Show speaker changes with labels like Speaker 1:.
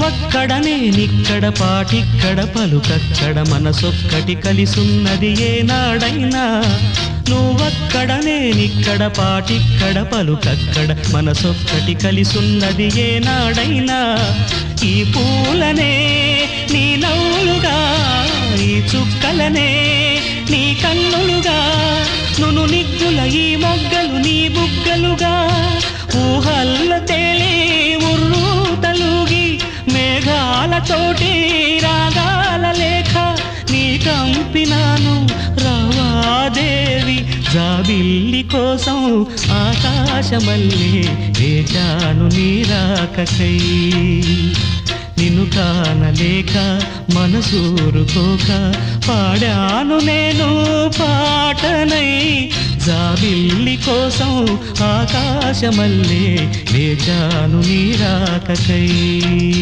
Speaker 1: నువ్వక్కడ నేనిక్కడ పాటిక్కడ పలుకక్కడ మనసొక్కటి కలిసున్నది ఏనాడైనా నువ్వక్కడ నేనిక్కడ పాటిక్కడ పలుకక్కడ మనసొక్కటి కలిసున్నది ఏనాడైనా ఈ పూలనే నీ నవ్వులుగా ఈ చుక్కలనే నీ కన్నులుగా నును నిగ్గుల ఈ మొగ్గలు నీ బుగ్గలుగా ఊహల్ల తేలే ఉర్రు తలుగి మేఘాలతోటి రాగాల లేఖ నీ కంపినాను రావాదేవి జాబిల్లి కోసం ఆకాశమల్లే వేచాను నీ రాకకై నిన్ను కానలేక మనసూరుకోక పాడాను నేను పాటనై జాబిల్లి కోసం ఆకాశమల్లే వేచాను నీ రాకకై